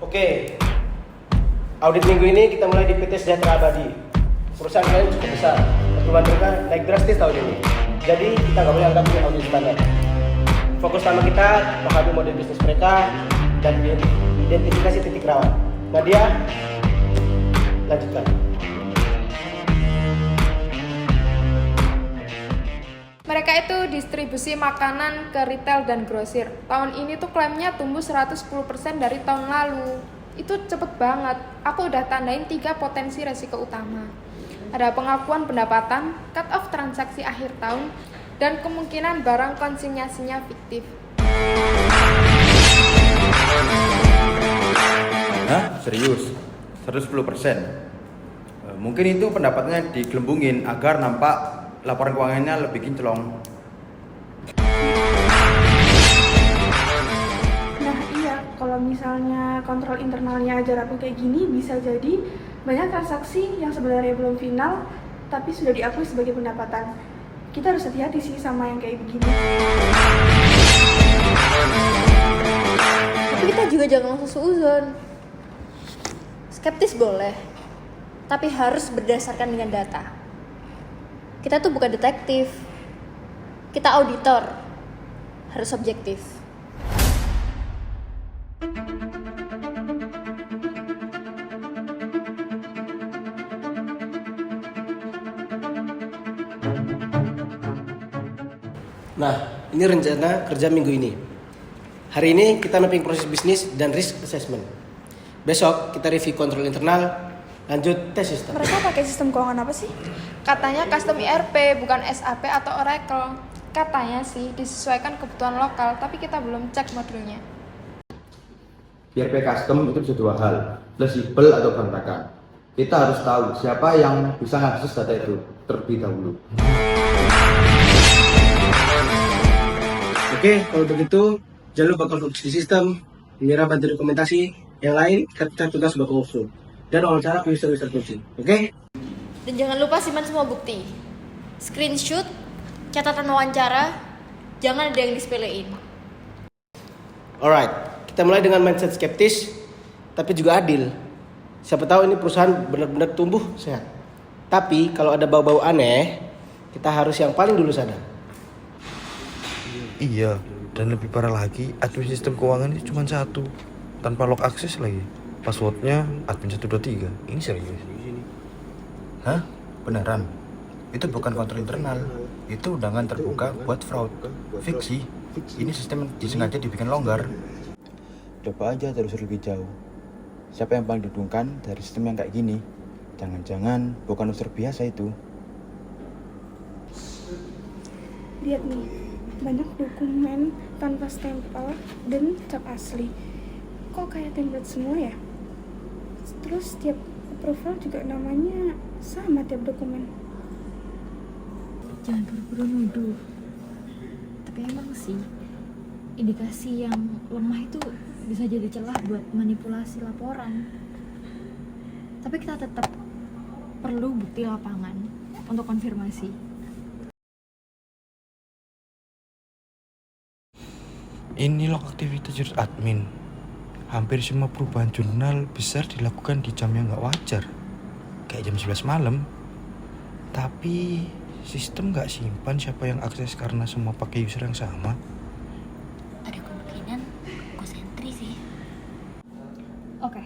Oke, audit minggu ini kita mulai di PT Sejahtera Abadi. Perusahaan kalian cukup besar, pertumbuhan mereka naik drastis tahun ini. Jadi kita nggak boleh anggap ini audit standar. Fokus utama kita menghadapi model bisnis mereka dan identifikasi titik rawan. Nadia, lanjutkan. Mereka itu distribusi makanan ke retail dan grosir. Tahun ini tuh klaimnya tumbuh 110% dari tahun lalu. Itu cepet banget. Aku udah tandain 3 potensi resiko utama. Ada pengakuan pendapatan, cut off transaksi akhir tahun, dan kemungkinan barang konsinyasinya fiktif. Hah? Serius? 110%? Mungkin itu pendapatnya digelembungin agar nampak laporan keuangannya lebih kinclong. Nah iya, kalau misalnya kontrol internalnya aja rapuh kayak gini, bisa jadi banyak transaksi yang sebenarnya belum final, tapi sudah diakui sebagai pendapatan. Kita harus hati-hati sih sama yang kayak begini. Tapi kita juga jangan langsung suuzon. Skeptis boleh, tapi harus berdasarkan dengan data. Kita tuh bukan detektif, kita auditor, harus objektif. Nah, ini rencana kerja minggu ini. Hari ini kita mapping proses bisnis dan risk assessment. Besok kita review kontrol internal, lanjut tes sistem. Mereka pakai sistem keuangan apa sih? Katanya custom ERP, bukan SAP atau Oracle. Katanya sih disesuaikan kebutuhan lokal, tapi kita belum cek modulnya. ERP custom itu bisa 2 hal, fleksibel atau berantakan. Kita harus tahu siapa yang bisa mengakses data itu terlebih dahulu. Oke, kalau begitu jangan lupa konstruksi sistem, Mira bantu dokumentasi, yang lain kita tugas buat workflow dan wawancara user kunci. Oke? Dan jangan lupa simpan semua bukti. Screenshot, catatan wawancara, jangan ada yang disepelein. Alright, kita mulai dengan mindset skeptis, tapi juga adil. Siapa tahu ini perusahaan benar-benar tumbuh sehat. Tapi kalau ada bau-bau aneh, kita harus yang paling dulu sadar. Iya, dan lebih parah lagi, admin sistem keuangan ini cuma 1, tanpa log akses lagi. Passwordnya admin 123. Ini serius. Hah? Beneran? Itu bukan kontrol internal, itu undangan terbuka buat fraud. Fiksi, ini sistem disengaja dibikin longgar. Coba aja terus lebih jauh. Siapa yang paling diuntungkan dari sistem yang kayak gini? Jangan-jangan bukan user biasa itu. Lihat nih, banyak dokumen tanpa stempel dan cap asli. Kok kayak template semua ya? Terus tiap approval juga namanya sama tiap dokumen. Jangan buru-buru nuduh. Tapi emang sih, indikasi yang lemah itu bisa jadi celah buat manipulasi laporan. Tapi kita tetap perlu bukti lapangan untuk konfirmasi. Ini log aktivitas jurnal admin. Hampir semua perubahan jurnal besar dilakukan di jam yang nggak wajar, kayak jam 11 malam. Tapi sistem nggak simpan siapa yang akses karena semua pakai user yang sama. Ada kemungkinan konsentri sih. Oke.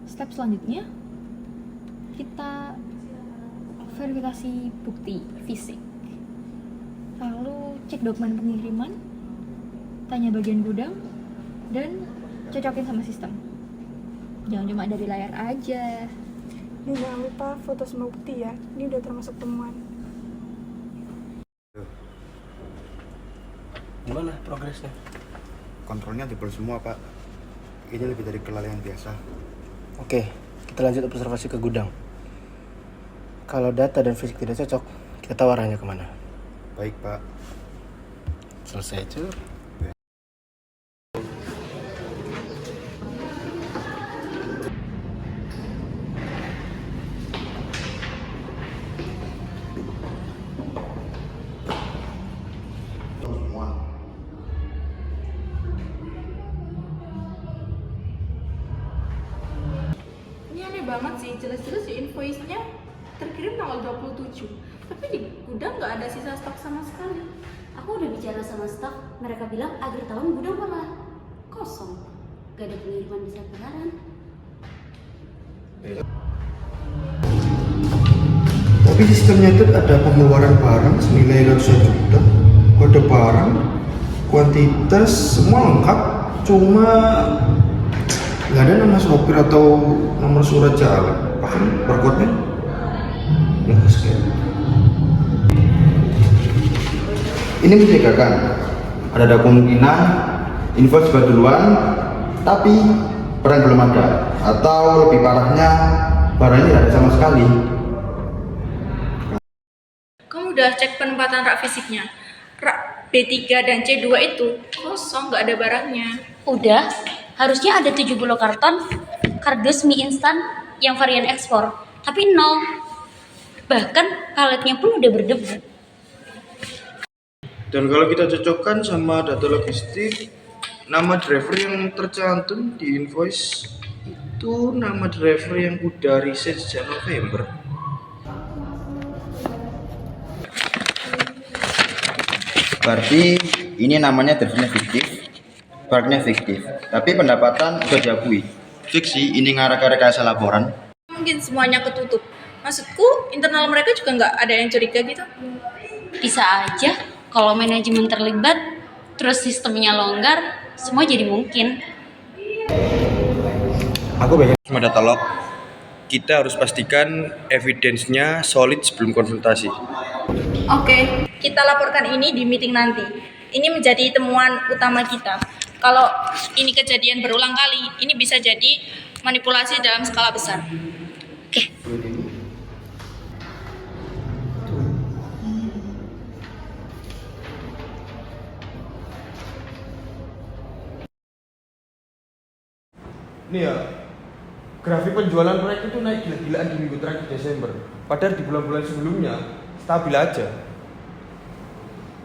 Step selanjutnya kita verifikasi bukti fisik. Lalu cek dokumen pengiriman, tanya bagian gudang, dan cocokin sama sistem. Jangan cuma dari layar aja. Dan jangan lupa foto semua bukti ya, ini udah termasuk temuan. Gimana progresnya? Kontrolnya jebol semua, Pak. Ini lebih dari kelalaian biasa. Oke, kita lanjut observasi ke gudang. Kalau data dan fisik tidak cocok, kita tahu arahnya kemana. Baik, Pak. Selesai, Cur. banget sih, jelas-jelas di invoice-nya terkirim tanggal 27. Tapi di gudang nggak ada sisa stok sama sekali. Aku udah bicara sama staf, mereka bilang akhir tahun gudang malah kosong. Gak ada pengiriman besar besaran. Tapi sistemnya itu ada pengeluaran barang senilai ratusan juta, kode barang, kuantitas, semua lengkap. Cuma nggak ada nama sopir atau nomor surat jalan, bahkan barcode-nya nggak scan. Ini mencurigakan. Ada kemungkinan invoice sudah duluan, tapi barang belum ada. Atau lebih parahnya, barangnya tidak ada sama sekali. Kamu udah cek penempatan rak fisiknya? Rak B3 dan C2 itu kosong, nggak ada barangnya. Udah, harusnya ada 70 karton kardus mie instan yang varian ekspor, tapi nol. Bahkan paletnya pun udah berdebu. Dan kalau kita cocokkan sama data logistik, nama driver yang tercantum di invoice itu nama driver yang udah resign sejak November. Berarti ini namanya drivernya fiktif, barangnya fiktif, tapi pendapatan udah diakui. Fiksi ini ngarah ke rekayasa laporan. Mungkin semuanya ketutup. Maksudku, internal mereka juga nggak ada yang curiga gitu. Bisa aja kalau manajemen terlibat, terus sistemnya longgar, semua jadi mungkin. Aku pengen sama data log. Kita harus pastikan evidence-nya solid sebelum konsultasi. Oke, kita laporkan ini di meeting nanti. Ini menjadi temuan utama kita. Kalau ini kejadian berulang kali, ini bisa jadi manipulasi dalam skala besar. Oke. Nih ya, grafik penjualan proyek itu naik gila-gilaan di minggu terakhir Desember. Padahal di bulan-bulan sebelumnya stabil aja.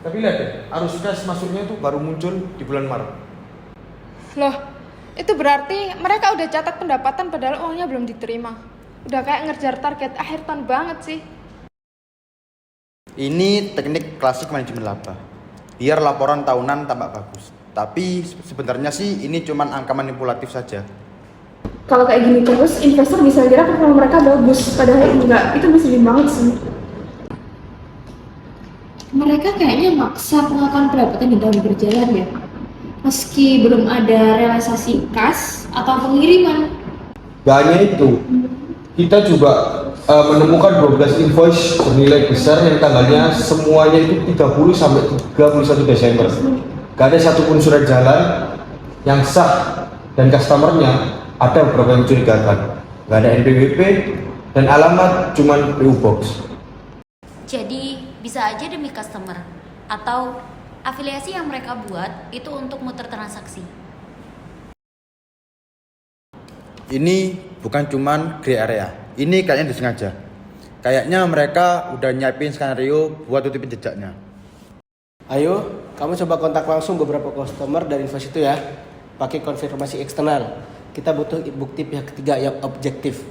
Tapi lihat deh, arus cash masuknya itu baru muncul di bulan Maret. Loh, itu berarti mereka udah catat pendapatan padahal uangnya belum diterima. Udah kayak ngejar target akhir tahun banget sih. Ini teknik klasik manajemen laba. Biar laporan tahunan tampak bagus. Tapi sebenarnya sih ini cuman angka manipulatif saja. Kalau kayak gini terus, investor bisa kira performa mereka bagus, padahal enggak. Itu masih banget sih. Mereka kayaknya maksa pengakuan pendapatan di tahun berjalan ya. Meski belum ada realisasi kas atau pengiriman. Gak hanya itu, kita juga menemukan 12 invoice bernilai besar yang tanggalnya semuanya itu 30 sampai 31 Desember. Gak ada satupun surat jalan yang sah dan customernya ada beberapa yang mencurigakan. Gak ada NPWP dan alamat cuman PO Box. Jadi bisa aja demi customer atau afiliasi yang mereka buat itu untuk muter transaksi. Ini bukan cuman gray area. Ini kayaknya disengaja. Kayaknya mereka udah nyiapin skenario buat tutupin jejaknya. Ayo, kamu coba kontak langsung beberapa customer dari invoice itu ya. Pakai konfirmasi eksternal. Kita butuh bukti pihak ketiga yang objektif.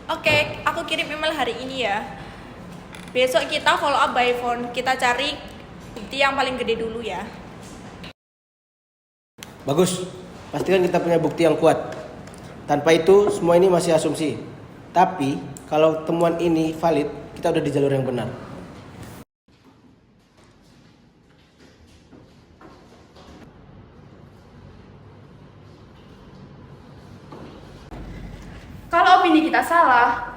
Oke, aku kirim email hari ini ya. Besok kita follow up by phone. Kita cari bukti yang paling gede dulu ya. Bagus, pastikan kita punya bukti yang kuat. Tanpa itu, semua ini masih asumsi. Tapi, kalau temuan ini valid, kita udah di jalur yang benar. Kalau opini kita salah,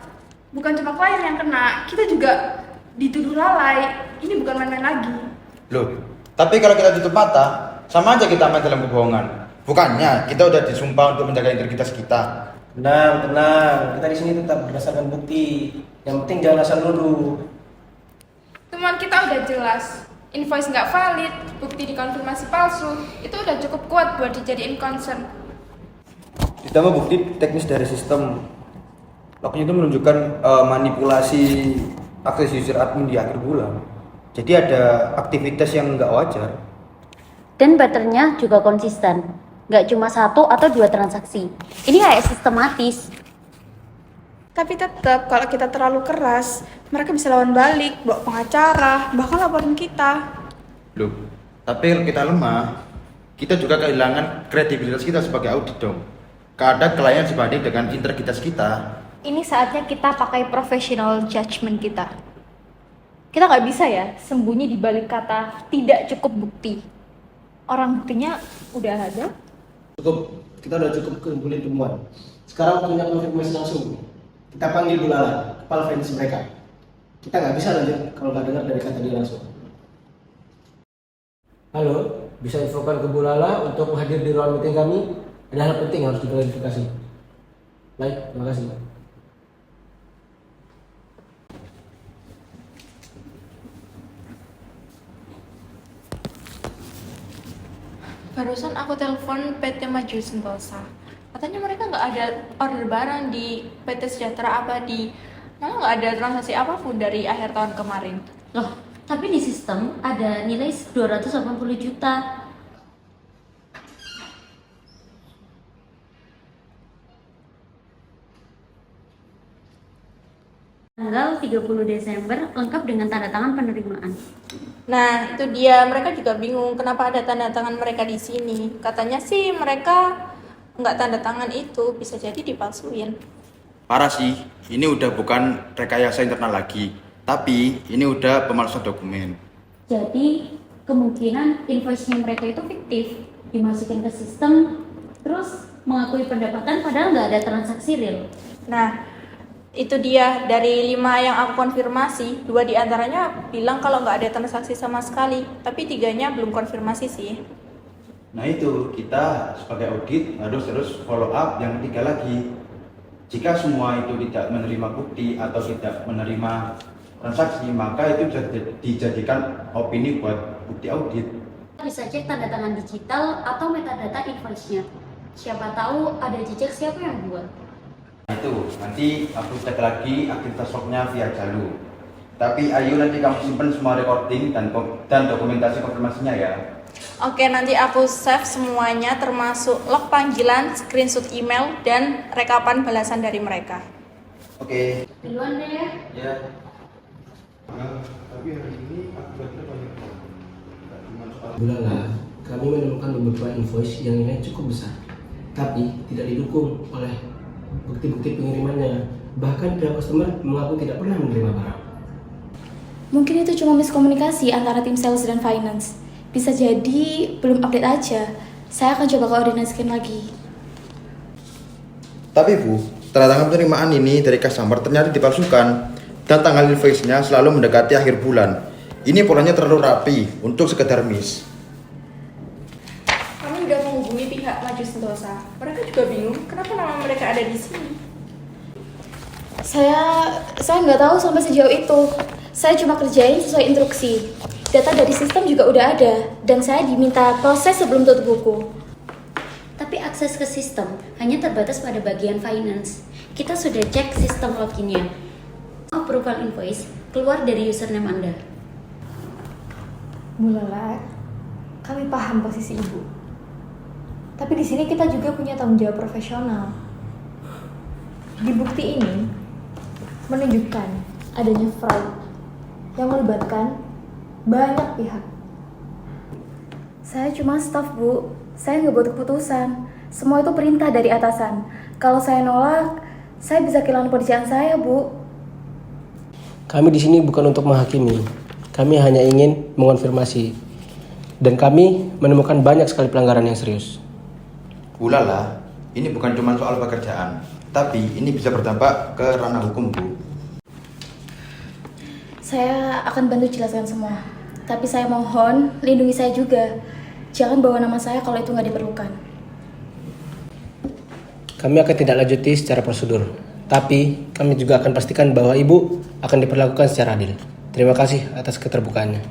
bukan cuma klien yang kena, kita juga dituduh lalai. Ini bukan main-main lagi. Loh, tapi kalau kita tutup mata, sama aja kita main dalam kebohongan. Bukannya kita udah disumpah untuk menjaga integritas kita. Tenang. Kita di sini tetap berdasarkan bukti. Yang penting jangan asal nuduh. Temuan kita udah jelas. Invoice nggak valid, bukti dikonfirmasi palsu. Itu udah cukup kuat buat dijadiin concern. Ditambah bukti teknis dari sistem. Lognya itu menunjukkan manipulasi akses user admin di akhir bulan. Jadi ada aktivitas yang nggak wajar. Dan patternnya juga konsisten, nggak cuma 1 atau 2 transaksi. Ini kayak sistematis. Tapi tetap kalau kita terlalu keras, mereka bisa lawan balik, bawa pengacara, bahkan laporin kita. Loh, tapi kalau kita lemah, kita juga kehilangan kredibilitas kita sebagai audit dong. Kadang klien sebanding dengan integritas kita. Ini saatnya kita pakai professional judgment kita. Kita nggak bisa ya sembunyi di balik kata tidak cukup bukti. Orang buktinya udah ada. Cukup, kita udah cukup kumpulin temuan. Sekarang waktunya konfirmasi langsung. Kita panggil Bu Lala, kepala finance mereka. Kita nggak bisa lanjut kalau nggak dengar dari kata dia langsung. Halo, bisa infokan ke Bu Lala untuk hadir di ruang meeting kami. Ada hal penting yang harus diklarifikasi. Baik, terima kasih. Barusan aku telepon PT Maju Sentosa. Katanya mereka nggak ada order barang di PT Sejahtera Abadi. Malah nggak ada transaksi apapun dari akhir tahun kemarin. Loh, tapi di sistem ada nilai 280 juta. Tanggal 30 Desember lengkap dengan tanda tangan penerimaan. Nah, itu dia. Mereka juga bingung kenapa ada tanda tangan mereka di sini. Katanya sih mereka nggak tanda tangan itu, bisa jadi dipalsuin. Parah sih, ini udah bukan rekayasa internal lagi, tapi ini udah pemalsuan dokumen. Jadi kemungkinan invoice-nya mereka itu fiktif, dimasukin ke sistem, terus mengakui pendapatan padahal nggak ada transaksi real. Nah, itu dia. Dari 5 yang aku konfirmasi, 2 diantaranya bilang kalau nggak ada transaksi sama sekali, tapi 3-nya belum konfirmasi sih. Nah itu, kita sebagai audit harus terus follow up yang 3 lagi. Jika semua itu tidak menerima bukti atau tidak menerima transaksi, maka itu bisa dijadikan opini buat bukti audit. Kita bisa cek tanda tangan digital atau metadata invoice-nya. Siapa tahu ada jejak siapa yang buat. Nah itu, nanti aku cek lagi aktivitas lognya via Jalu. Tapi ayo nanti kamu simpen semua recording dan dokumentasi konfirmasinya ya. Oke, nanti aku save semuanya termasuk log panggilan, screenshot email, dan rekapan balasan dari mereka. Oke. Duluan deh ya. Ya. Bu Lala, kami menemukan beberapa invoice yang nilai cukup besar, tapi tidak didukung oleh bukti-bukti pengirimannya. Bahkan pihak customer mengaku tidak pernah menerima barang. Mungkin itu cuma miskomunikasi antara tim sales dan finance. Bisa jadi belum update aja. Saya akan coba koordinasikan lagi. Tapi Bu, tanda tangan penerimaan ini dari customer ternyata dipalsukan dan tanggal invoice-nya selalu mendekati akhir bulan. Ini polanya terlalu rapi untuk sekedar miss. Kami udah menghubungi pihak Maju Sentosa. Mereka juga bingung kenapa nama mereka ada di sini. Saya nggak tahu sampai sejauh itu. Saya cuma kerjain sesuai instruksi. Data dari sistem juga udah ada, dan saya diminta proses sebelum tutup buku. Tapi akses ke sistem hanya terbatas pada bagian finance. Kita sudah cek sistem loginnya. Approval invoice keluar dari username Anda. Bu Lala, kami paham posisi Ibu. Tapi di sini kita juga punya tanggung jawab profesional. Di bukti ini menunjukkan adanya fraud yang melibatkan banyak pihak. Saya cuma staff, Bu. Saya nggak buat keputusan. Semua itu perintah dari atasan. Kalau saya nolak, saya bisa kehilangan pekerjaan saya, Bu. Kami di sini bukan untuk menghakimi. Kami hanya ingin mengonfirmasi. Dan kami menemukan banyak sekali pelanggaran yang serius. Ulala, ini bukan cuma soal pekerjaan, tapi ini bisa berdampak ke ranah hukum, Bu. Saya akan bantu jelaskan semua. Tapi saya mohon, lindungi saya juga. Jangan bawa nama saya kalau itu nggak diperlukan. Kami akan tidak lanjuti secara prosedur. Tapi kami juga akan pastikan bahwa Ibu akan diperlakukan secara adil. Terima kasih atas keterbukaannya.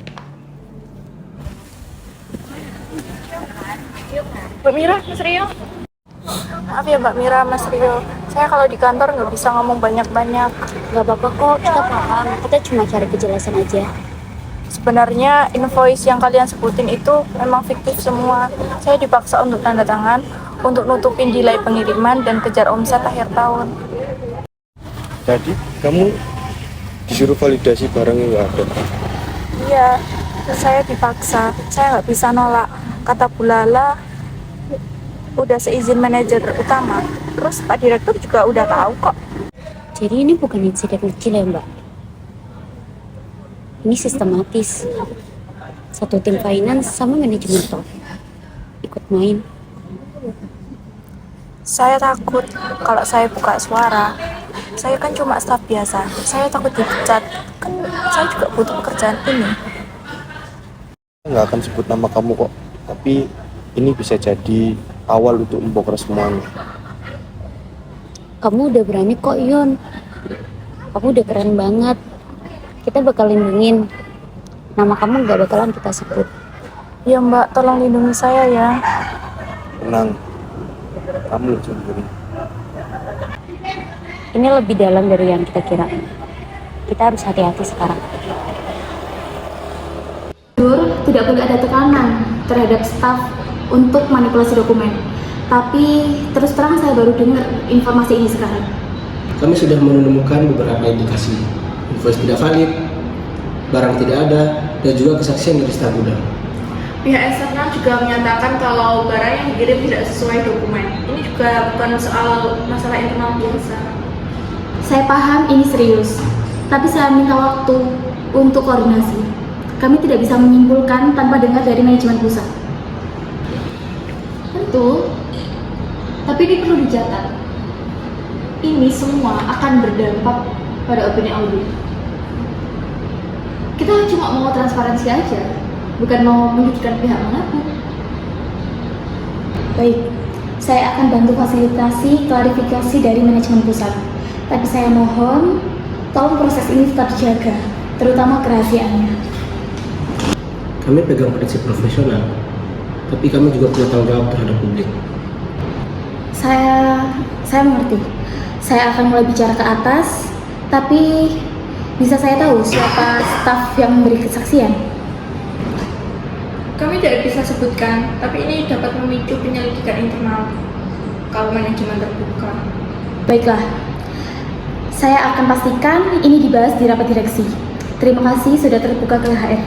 Mbak Mira, Mas Rio. Maaf ya Mbak Mira, Mas Rio. Saya kalau di kantor nggak bisa ngomong banyak-banyak. Gak apa-apa kok, kita paham. Kita cuma cari kejelasan aja. Sebenarnya invoice yang kalian sebutin itu memang fiktif semua. Saya dipaksa untuk tanda tangan, untuk nutupin delay pengiriman dan kejar omset akhir tahun. Jadi kamu disuruh validasi barang yang nggak ada. Iya, saya dipaksa. Saya nggak bisa nolak. Kata Bu Lala, udah seizin manajer utama. Terus Pak Direktur juga udah tahu kok. Jadi ini bukan insiden kecil ya Mbak. Ini sistematis. Satu tim finance sama manajemen top ikut main. Saya takut kalau saya buka suara. Saya kan cuma staf biasa. Saya takut dipecat. Kan saya juga butuh pekerjaan ini. Nggak akan sebut nama kamu kok. Tapi ini bisa jadi awal untuk membongkar semuanya. Kamu udah berani kok Yun. Kamu udah keren banget. Kita bakal lindungin. Nama kamu gak bakalan kita sebut. Ya Mbak, tolong lindungi saya ya. Tenang, kamu cemburu. Ini lebih dalam dari yang kita kira. Kita harus hati-hati sekarang. Tidak boleh ada tekanan terhadap staf untuk manipulasi dokumen. Tapi terus terang saya baru dengar informasi ini sekarang. Kami sudah menemukan beberapa indikasi. Invoice tidak valid, barang tidak ada, dan juga kesaksian dari staf gudang. Pihak eksternal juga menyatakan kalau barang yang dikirim tidak sesuai dokumen. Ini juga bukan soal masalah internal biasa. Saya paham ini serius, tapi saya minta waktu untuk koordinasi. Kami tidak bisa menyimpulkan tanpa dengar dari manajemen pusat. Tentu, tapi ini perlu dicatat. Ini semua akan berdampak pada opini audit. Kita cuma mau transparansi aja, bukan mau menyudutkan pihak manapun. Baik, saya akan bantu fasilitasi klarifikasi dari manajemen pusat. Tapi saya mohon, tolong proses ini tetap dijaga, terutama kerahasiaannya. Kami pegang prinsip profesional, tapi kami juga punya tanggung jawab terhadap publik. Saya mengerti. Saya akan mulai bicara ke atas, tapi bisa saya tahu siapa staf yang memberi kesaksian? Kami tidak bisa sebutkan, tapi ini dapat memicu penyelidikan internal kalau manajemen terbuka. Baiklah, saya akan pastikan ini dibahas di rapat direksi. Terima kasih sudah terbuka ke HR.